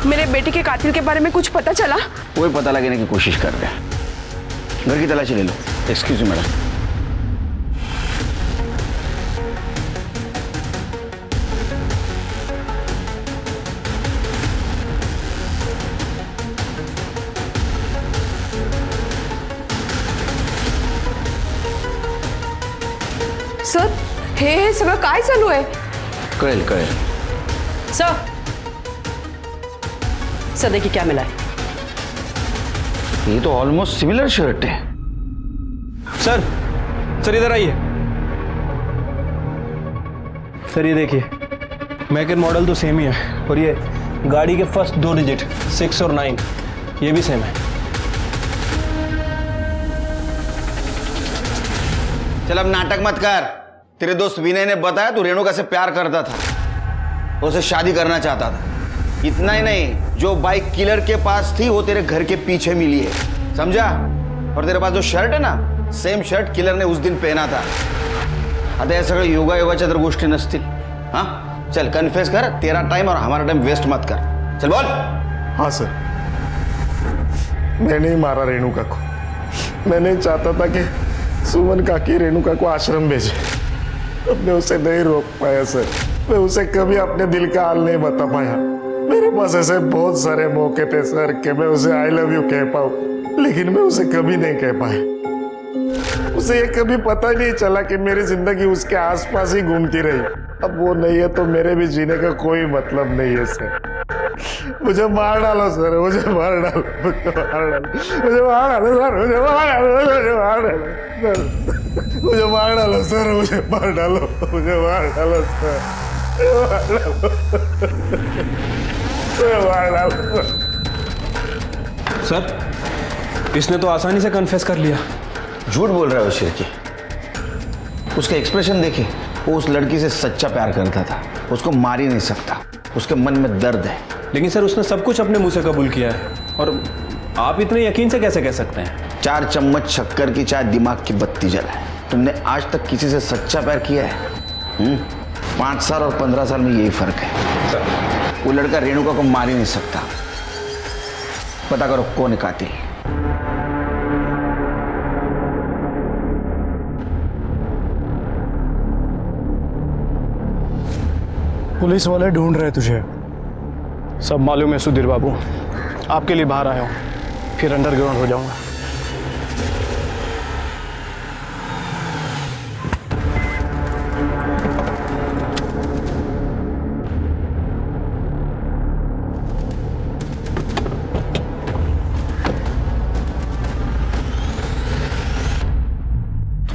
मेरे बेटे के कातिल के बारे में कुछ पता चला? वही पता लगाने की कोशिश कर रहे हैं। घर की तलाशी ले लो। Excuse me madam. सर, हे सगळं काय चालू आहे? कळेल कळेल। सर देखिए क्या मिला है। ये तो ऑलमोस्ट सिमिलर शर्ट है। सर इधर आइए। सर ये देखिए, मैक एंड मॉडल तो सेम ही है, और ये गाड़ी के फर्स्ट 2 डिजिट 6 और 9 ये भी सेम है। चल अब नाटक मत कर। तेरे दोस्त विनय ने बताया तू रेणुका से प्यार करता था, उसे शादी करना चाहता था। इतना ही नहीं, जो बाइक किलर के पास थी वो तेरे घर के पीछे मिली है, समझा? और तेरे पास जो शर्ट है ना, सेम शर्ट किलर ने उस दिन पहना था। आता या सगळं योगा योगाच्या तर गोष्टी नसतील। हाँ चल कन्फेस कर, तेरा टाइम और हमारा टाइम वेस्ट मत कर। चल बोल। हाँ सर, मैंने ही मारा रेणुका को। मैंने चाहता था कि सुमन काकी रेणुका को आश्रम भेजे, अब मैं उसे नहीं रोक पाया सर। मैं उसे कभी अपने दिल का हाल नहीं बता पाया। मेरे पास ऐसे बहुत सारे मौके थे सर कि मैं उसे आई लव यू कह पाऊं, लेकिन मैं उसे कभी नहीं कह पाया। उसे ये कभी पता ही नहीं चला कि मेरी जिंदगी उसके आसपास ही घूमती रही। अब वो नहीं है तो मेरे भी जीने का कोई मतलब नहीं है सर। मुझे मार डालो सर, मुझे मार डालो, मुझे मार डालो, मुझे मार डालो सर, मुझे मार डालो, मुझे मार डालो सर, मुझे मार डालो सर, मुझे मार डालो, मुझे मार डालो सर, मार डालो। सर इसने तो आसानी से कन्फेस कर लिया। झूठ बोल रहा है वो शिरकी। उसका एक्सप्रेशन देखे, वो उस लड़की से सच्चा प्यार करता था, उसको मार ही नहीं सकता, उसके मन में दर्द है। लेकिन सर उसने सब कुछ अपने मुंह से कबूल किया है, और आप इतने यकीन से कैसे कह सकते हैं? 4 चम्मच शक्कर की चाय दिमाग की बत्ती जलाए। तुमने आज तक किसी से सच्चा प्यार किया है? 5 साल और 15 साल में यही फर्क है सर। वो लड़का रेणुका को मार ही नहीं सकता। पता करो कौन है कातिल। पुलिस वाले ढूंढ रहे तुझे। सब मालूम है सुधीर बाबू, आपके लिए बाहर आया हूँ, फिर अंडरग्राउंड हो जाऊंगा।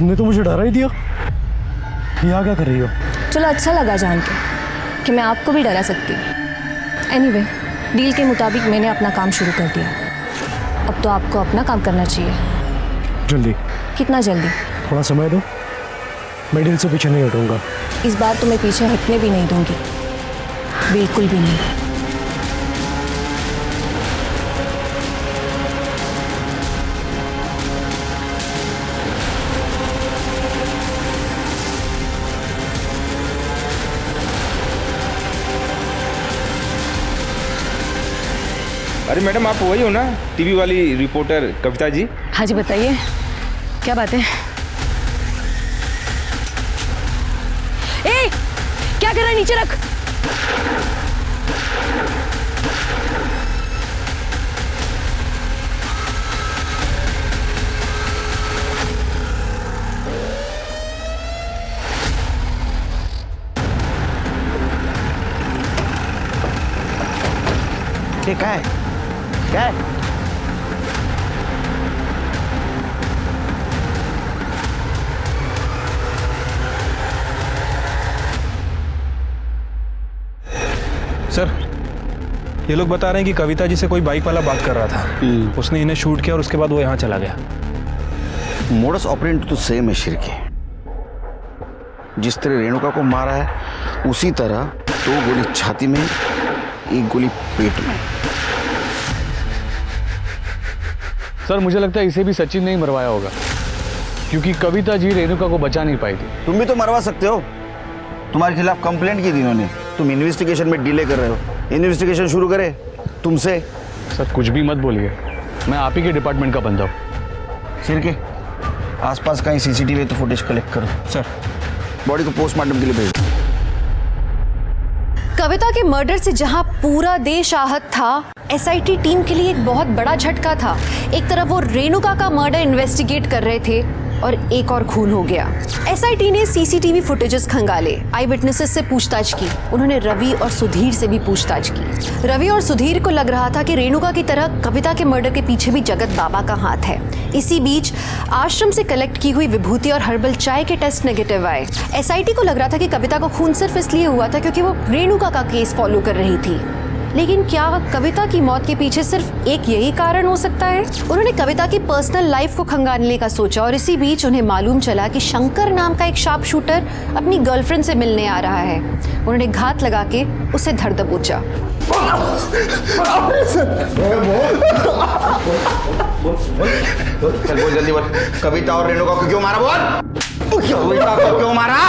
तुमने तो मुझे डरा ही दिया। यहाँ क्या कर रही हो? चलो अच्छा लगा जान के कि मैं आपको भी डरा सकती हूँ। एनीवे, डील के मुताबिक मैंने अपना काम शुरू कर दिया। अब तो आपको अपना काम करना चाहिए। जल्दी? कितना जल्दी? थोड़ा समय दो, मैं डील से पीछे नहीं हटूंगा। इस बार तो मैं पीछे हटने भी नहीं दूंगी, बिल्कुल भी नहीं। अरे मैडम, आप वही हो ना, टीवी वाली रिपोर्टर कविता जी? हाँ जी, बताइए क्या बात है? ए, क्या कर रहा है? नीचे रख। क्या है? क्या है? सर, ये लोग बता रहे हैं कि कविता जी से कोई बाइक वाला बात कर रहा था। उसने इन्हें शूट किया और उसके बाद वो यहाँ चला गया। मोडस ऑपरेंड तो सेम है शिरके। जिस तरह रेणुका को मारा है उसी तरह 2 गोली छाती में, 1 गोली पेट में। सर, मुझे लगता है इसे भी सचिन ने ही मरवाया होगा, क्योंकि कविता जी रेणुका को बचा नहीं पाई थी। तुम भी तो मरवा सकते हो। तुम्हारे खिलाफ कंप्लेंट की थी इन्होंने। तुम इन्वेस्टिगेशन में डिले कर रहे हो। इन्वेस्टिगेशन शुरू करे तुमसे। सर, कुछ भी मत बोलिए, मैं आप ही के डिपार्टमेंट का बंदा हूँ। शिरके, आसपास कहीं सीसीटीवी तो फुटेज कलेक्ट करो। सर, बॉडी को पोस्टमार्टम के लिए भेजो। कविता के मर्डर से जहां पूरा देश आहत था, एसआईटी टीम के लिए एक बहुत बड़ा झटका था। एक तरफ वो रेणुका का मर्डर इन्वेस्टिगेट कर रहे थे और एक और खून हो गया। एसआईटी ने सीसीटीवी फुटेजेस खंगाले, आई विटनेसेस से पूछताछ की। उन्होंने रवि और सुधीर से भी पूछताछ की। रवि और सुधीर को लग रहा था कि रेणुका की तरह कविता के मर्डर के पीछे भी जगत बाबा का हाथ है। इसी बीच आश्रम से कलेक्ट की हुई विभूति और हर्बल चाय के टेस्ट नेगेटिव आए। एसआईटी को लग रहा था कि कविता को खून सिर्फ इसलिए हुआ था क्योंकि वो रेणुका का केस फॉलो कर रही थी। लेकिन क्या कविता की मौत के पीछे सिर्फ एक यही कारण हो सकता है? उन्होंने कविता की पर्सनल लाइफ को खंगालने का सोचा और इसी बीच उन्हें मालूम चला कि शंकर नाम का एक शार्प शूटर अपनी गर्लफ्रेंड से मिलने आ रहा है। उन्होंने घात लगा के उसे धर दबोचा। चल बोल, जल्दी बोल। कविता और रेणुका को क्यों मारा? बोल, कविता को क्यों मारा?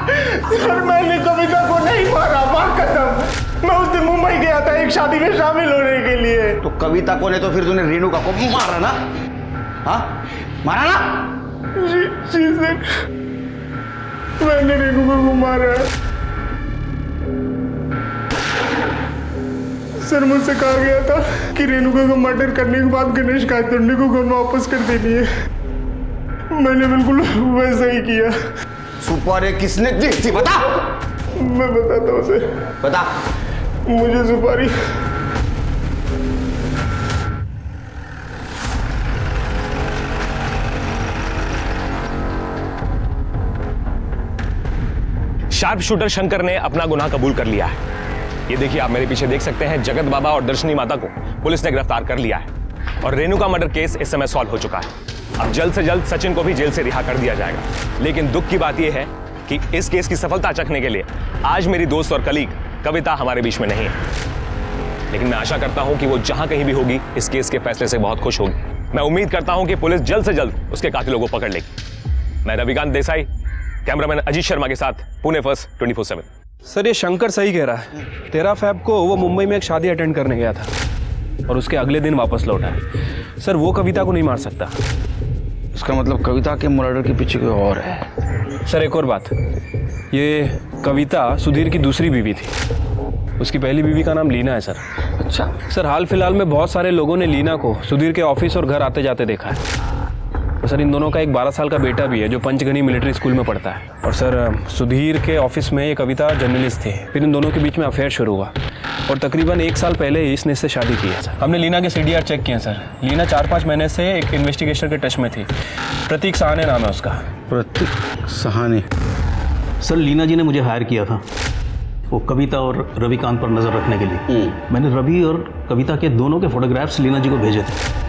सर, मैंने कविता को नहीं मारा, बात खत्म। मैं उस दिन मुंबई गया था एक शादी में शामिल होने के लिए। तो कविता को नहीं तो फिर तूने रेणुका को मारा ना? हाँ, मारा ना? मैंने रेणुका को मारा। सर, मुझसे कहा गया था कि रेणुका को मर्डर करने के बाद गणेश कायतुंडे को गन वापस कर देनी है। मैंने बिल्कुल वैसा ही किया। सुपारी किसने दी थी बता? मैं बताता हूँ उसे। बता। मुझे सुपारी शार्प शूटर शंकर ने अपना गुनाह कबूल कर लिया है। ये देखिए, आप मेरे पीछे देख सकते हैं, जगत बाबा और दर्शनी माता को पुलिस ने गिरफ्तार कर लिया है और रेणुका मर्डर केस इस समय सॉल्व हो चुका है। अब जल्द से जल्द सचिन को भी जेल से रिहा कर दिया जाएगा। लेकिन दुख की बात यह है कि इस केस की सफलता चखने के लिए आज मेरी दोस्त और कलीग कविता हमारे बीच में नहीं है। लेकिन मैं आशा करता हूं कि वो जहां कहीं भी होगी इस केस के फैसले से बहुत खुश होगी। मैं उम्मीद करता हूं कि पुलिस जल्द से जल्द उसके कातिलों को पकड़ लेगी। मैं रविकांत देसाई, कैमरामैन अजीत शर्मा के साथ, पुणे फर्स्ट 24/7। सर, ये शंकर सही कह रहा है। 13 फ़रवरी को वो मुंबई में एक शादी अटेंड करने गया था और उसके अगले दिन वापस लौटा है। सर, वो कविता को नहीं मार सकता। इसका मतलब कविता के मर्डर के पीछे कोई और है। सर, एक और बात, ये कविता सुधीर की दूसरी बीवी थी। उसकी पहली बीवी का नाम लीना है सर। अच्छा। सर, हाल फिलहाल में बहुत सारे लोगों ने लीना को सुधीर के ऑफिस और घर आते जाते देखा है। और सर इन दोनों का एक 12 साल का बेटा भी है जो पंचगनी मिलिट्री स्कूल में पढ़ता है। और सर सुधीर के ऑफिस में ये कविता जर्नलिस्ट थी, फिर इन दोनों के बीच में अफेयर शुरू हुआ और तकरीबन 1 साल पहले इसने इससे शादी की है। सर हमने लीना के CDR चेक किए सर। लीना 4-5 महीने से एक इन्वेस्टिगेशन के टच में थी। प्रतीक सहाने नाम है उसका। प्रतीक सहाने? सर लीना जी ने मुझे हायर किया था वो कविता और रविकांत पर नज़र रखने के लिए। मैंने रवि और कविता के दोनों के फोटोग्राफ्स लीना जी को भेजे थे।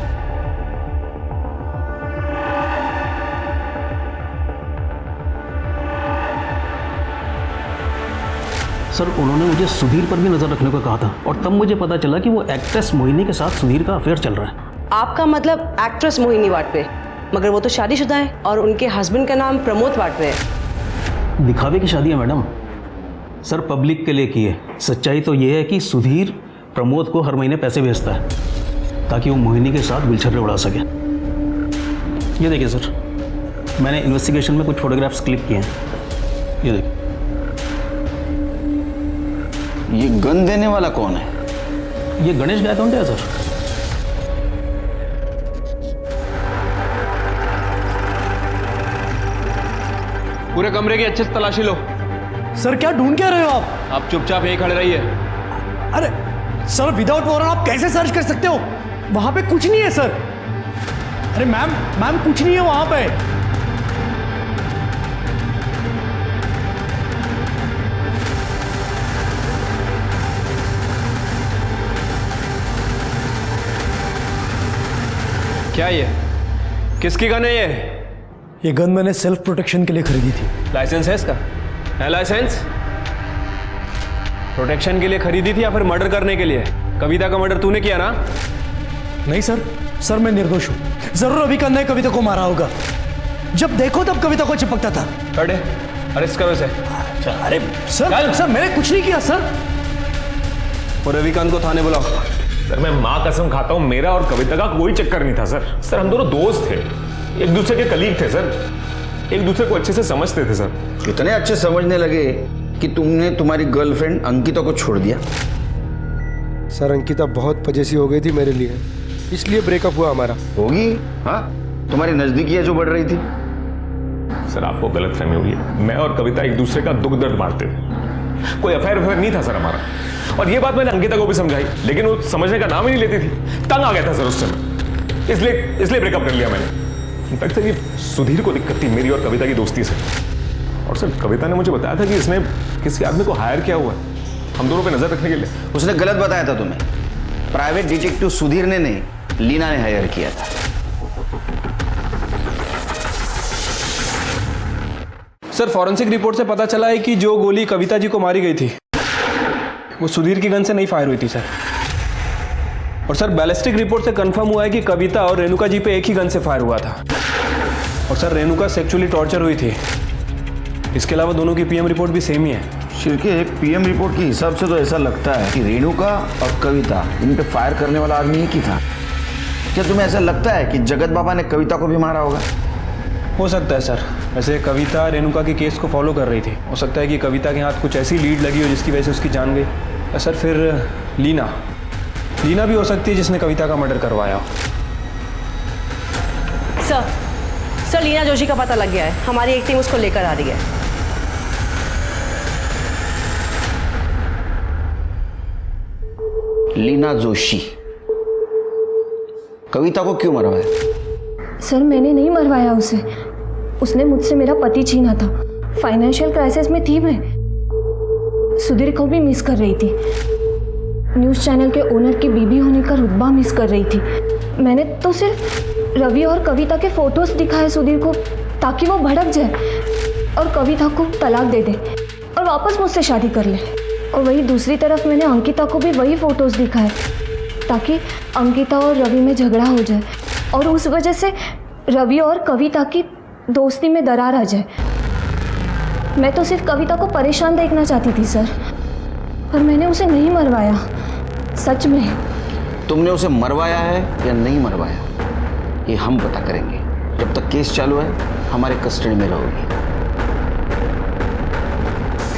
सर उन्होंने मुझे सुधीर पर भी नज़र रखने को कहा था और तब मुझे पता चला कि वो एक्ट्रेस मोहिनी के साथ सुधीर का अफेयर चल रहा है। आपका मतलब एक्ट्रेस मोहिनी वाटवे, मगर वो तो शादीशुदा है और उनके हस्बैंड का नाम प्रमोद वाटवे है। दिखावे की शादी है मैडम। सर पब्लिक के लिए की है। सच्चाई तो ये है कि सुधीर प्रमोद को हर महीने पैसे भेजता है ताकि वो मोहिनी के साथ गुलछर्रे उड़ा सके। ये देखिए सर, मैंने इन्वेस्टिगेशन में कुछ फोटोग्राफ्स क्लिक किए हैं। ये देखिए। ये गन देने वाला कौन है? ये गणेश गायकवाड़ है सर। पूरे कमरे की अच्छे से तलाशी लो। सर क्या ढूंढ क्या रहे हो आप? आप चुपचाप यहीं खड़े रहिए। अरे सर विदाउट वारंट आप कैसे सर्च कर सकते हो? वहां पे कुछ नहीं है सर। अरे मैम कुछ नहीं है वहां पे। क्या ये किसकी गन है ये गन मैंने सेल्फ प्रोटेक्शन के लिए खरीदी थी। लाइसेंस है इसका? है लाइसेंस? प्रोटेक्शन के लिए खरीदी थी या फिर मर्डर करने के लिए? कविता का मर्डर तूने किया ना? नहीं सर मैं निर्दोष हूं। जरूर रविकांत ने कविता को मारा होगा। जब देखो तब कविता को चिपकता था। खड़े अरेस्ट करो इसे। अरे सर मैंने कुछ नहीं किया सर। और रविकांत को थाने बुलाओ। सर मैं माँ कसम खाता हूँ मेरा और कविता का कोई चक्कर नहीं था सर। सर हम दोनों दोस्त थे, एक दूसरे के कलीग थे सर, एक दूसरे को अच्छे से समझते थे सर। इतने अच्छे समझने लगे कि तुमने तुम्हारी गर्लफ्रेंड अंकिता को छोड़ दिया? सर अंकिता बहुत पजेसिव हो गई थी मेरे लिए, इसलिए ब्रेकअप हुआ हमारा। होगी हाँ, तुम्हारी नजदीकियां जो बढ़ रही थी। सर आपको गलतफहमी हुई है। मैं और कविता एक दूसरे का दुख दर्द बांटते थे, कोई अफेयर नहीं था सर हमारा। और ये बात मैंने अंकिता को भी समझाई, लेकिन वो समझने का नाम ही नहीं लेती थी। तंग आ गया था सर उस समय, इसलिए ब्रेकअप कर लिया मैंने। इनफैक्ट सर ये सुधीर को दिक्कत थी मेरी और कविता की दोस्ती से। और सर कविता ने मुझे बताया था कि इसने किसी आदमी को हायर किया हुआ है हम दोनों पे नजर रखने के लिए। उसने गलत बताया था तुम्हें। प्राइवेट डिटेक्टिव सुधीर ने नहीं, लीना ने हायर किया था। सर फॉरेंसिक रिपोर्ट से पता चला है कि जो गोली कविता जी को मारी गई थी वो सुधीर की गन से नहीं फायर हुई थी सर। और सर बैलिस्टिक रिपोर्ट से कंफर्म हुआ है कि कविता और रेणुका जी पे एक ही गन से फायर हुआ था। और सर रेणुका सेक्सुअली टॉर्चर हुई थी। इसके अलावा दोनों की PM रिपोर्ट भी सेम ही है। शिरके PM रिपोर्ट के हिसाब से तो ऐसा लगता है कि रेणुका और कविता इन पे फायर करने वाला आदमी एक ही था। क्या तुम्हें ऐसा लगता है कि जगत बाबा ने कविता को भी मारा होगा? हो सकता है सर। वैसे कविता रेणुका के केस को फॉलो कर रही थी, हो सकता है कि कविता के हाथ कुछ ऐसी लीड लगी हो जिसकी वजह से उसकी जान गई। सर फिर लीना भी हो सकती है जिसने कविता का मर्डर करवाया हो। सर लीना जोशी का पता लग गया है। हमारी एक टीम उसको लेकर आ रही है। लीना जोशी कविता को क्यों मरवाया? सर मैंने नहीं मरवाया उसे। उसने मुझसे मेरा पति छीना था। फाइनेंशियल क्राइसिस में थी मैं। सुधीर को भी मिस कर रही थी। न्यूज़ चैनल के ओनर की बीबी होने का रुतबा मिस कर रही थी। मैंने तो सिर्फ रवि और कविता के फोटोज दिखाए सुधीर को ताकि वो भड़क जाए और कविता को तलाक दे दे और वापस मुझसे शादी कर ले। और वही दूसरी तरफ मैंने अंकिता को भी वही फोटोज दिखाए ताकि अंकिता और रवि में झगड़ा हो जाए और उस वजह से रवि और कविता की दोस्ती में दरार आ जाए। मैं तो सिर्फ कविता को परेशान देखना चाहती थी सर, पर मैंने उसे नहीं मरवाया। सच में। तुमने उसे मरवाया है या नहीं मरवाया ये हम पता करेंगे। जब तक केस चालू है हमारे कस्टडी में रहोगी।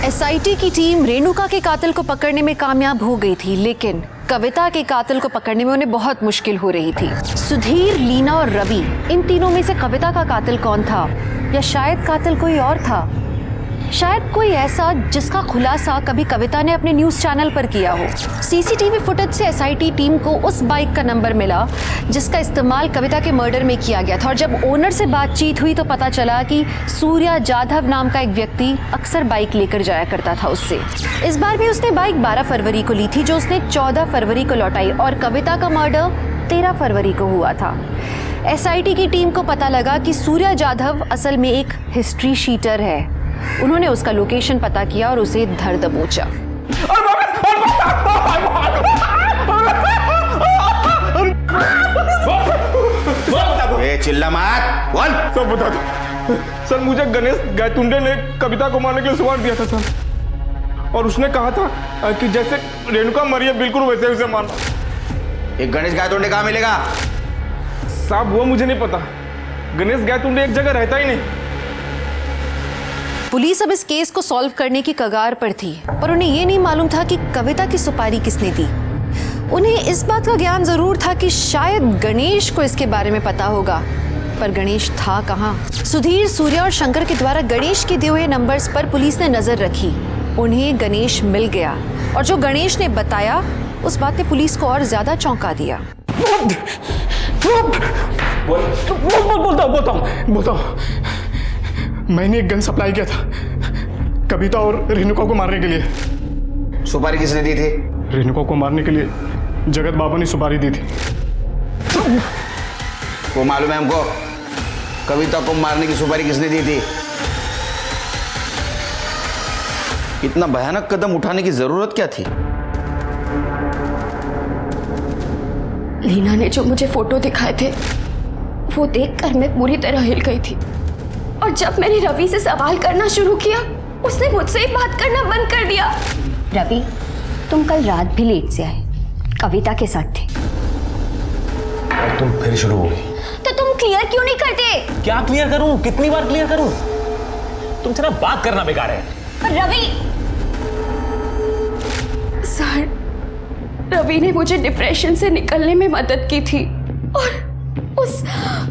SIT की टीम रेणुका के कातिल को पकड़ने में कामयाब हो गई थी, लेकिन कविता के कातिल को पकड़ने में उन्हें बहुत मुश्किल हो रही थी। सुधीर, लीना और रवि, इन तीनों में से कविता का कातिल कौन था, या शायद कातिल कोई और था? शायद कोई ऐसा जिसका खुलासा कभी कविता ने अपने न्यूज़ चैनल पर किया हो। सीसीटीवी फुटेज से एसआईटी टीम को उस बाइक का नंबर मिला जिसका इस्तेमाल कविता के मर्डर में किया गया था, और जब ओनर से बातचीत हुई तो पता चला कि सूर्या जाधव नाम का एक व्यक्ति अक्सर बाइक लेकर जाया करता था उससे। इस बार भी उसने बाइक 12 फरवरी को ली थी, जो उसने 14 फरवरी को लौटाई, और कविता का मर्डर 13 फरवरी को हुआ था। एसआईटी की टीम को पता लगा कि सूर्या जाधव असल में एक हिस्ट्री शीटर है। उन्होंने उसका लोकेशन पता किया और उसे धर दबोचा। चिल्ला मत, बोल। सब बता दो सर, मुझे गणेश गायतुंडे ने कविता को मारने के लिए सवाल दिया था सर, और उसने कहा था कि जैसे रेणुका मरी है बिल्कुल वैसे उसे मारना। एक गणेश गायतुंडे कहाँ मिलेगा? साहब वो मुझे नहीं पता, गणेश गायतुंडे एक जगह रहता ही नहीं। पुलिस अब इस केस को सॉल्व करने की कगार पर थी, पर उन्हें ये नहीं मालूम था कि कविता की सुपारी किसने दी। उन्हें इस बात का ज्ञान जरूर था कि शायद गणेश को इसके बारे में पता होगा, पर गणेश था कहाँ? सुधीर, सूर्या और शंकर के द्वारा गणेश के दिए हुए नंबर्स पर पुलिस ने नजर रखी। उन्हें गणेश मिल गया, और जो गणेश ने बताया उस बात ने पुलिस को और ज्यादा चौंका दिया। बोलता हूँ, मैंने एक गन सप्लाई किया था कविता और रेणुका को मारने के लिए। सुपारी किसने दी थी? रेणुका को मारने के लिए जगत बाबा ने सुपारी दी थी। वो मालूम है हमको, कविता को मारने की सुपारी किसने दी थी? इतना भयानक कदम उठाने की जरूरत क्या थी? लीना ने जो मुझे फोटो दिखाए थे वो देखकर मैं पूरी तरह हिल गई थी, और जब मैंने रवि से सवाल करना शुरू किया उसने मुझसे ही बात करना बंद कर दिया। रवि, तुम कल रात भी लेट से आए, कविता के साथ थे। और तुम फिर शुरू हो गई। तो तुम क्लियर क्यों नहीं करते? क्या क्लियर करूं? कितनी बार क्लियर करूं? तुमसे ना बात करना बेकार है। पर रवि, सर, रवि ने मुझे डिप्रेशन से निकलने में मदद की थी, और उस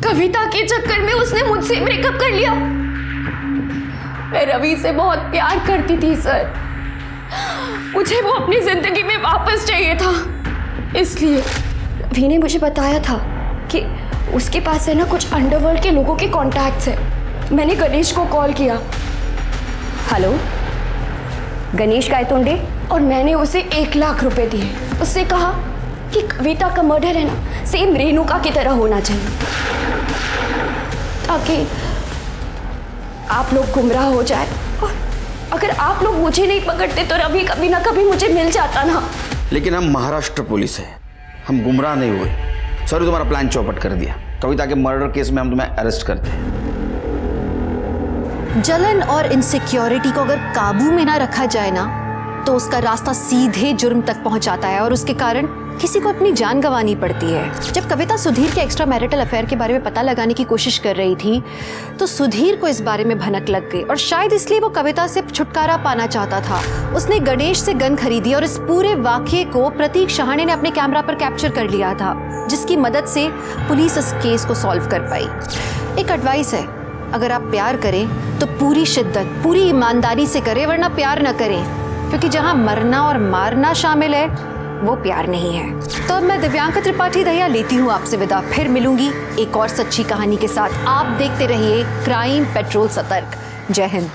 कविता के चक्कर में उसने मुझसे ब्रेकअप कर लिया। मैं रवि से बहुत प्यार करती थी सर, मुझे वो अपनी जिंदगी में वापस चाहिए था, इसलिए रवि ने मुझे बताया था कि उसके पास है ना कुछ अंडरवर्ल्ड के लोगों के कॉन्टैक्ट्स है। मैंने गणेश को कॉल किया। हेलो, गणेश गायतुंडे? और मैंने उसे 1 लाख रुपए दिए। उससे कहा कि कविता का मर्डर है ना सेम रेणुका की तरह होना चाहिए, ताकि आप लोग गुमराह हो जाए, और अगर आप लोग मुझे नहीं पकड़ते तो रवि कभी ना कभी मुझे मिल जाता ना। लेकिन हम महाराष्ट्र पुलिस है, हम गुमराह नहीं हुए। सॉरी, तुम्हारा प्लान चौपट कर दिया। कविता के मर्डर केस में हम तुम्हें अरेस्ट करते हैं। जलन और इनसिक्योरिटी को अगर काबू में ना रखा जाए ना तो उसका रास्ता सीधे जुर्म तक पहुंचाता है, और उसके कारण किसी को अपनी जान गंवानी पड़ती है। जब कविता सुधीर के एक्स्ट्रा मैरिटल अफेयर के बारे में पता लगाने की कोशिश कर रही थी तो सुधीर को इस बारे में भनक लग गई, और शायद इसलिए वो कविता से छुटकारा पाना चाहता था। उसने गणेश से गन खरीदी, और इस पूरे वाकये को प्रतीक शहाणे ने अपने कैमरा पर कैप्चर कर लिया था, जिसकी मदद से पुलिस इस केस को सॉल्व कर पाई। एक एडवाइस है, अगर आप प्यार करें तो पूरी शिद्दत, पूरी ईमानदारी से करें, वरना प्यार न करें, क्योंकि जहां मरना और मारना शामिल है वो प्यार नहीं है। तो अब मैं दिव्यांका त्रिपाठी दहिया लेती हूँ आपसे विदा। फिर मिलूंगी एक और सच्ची कहानी के साथ। आप देखते रहिए क्राइम पेट्रोल सतर्क। जय हिंद।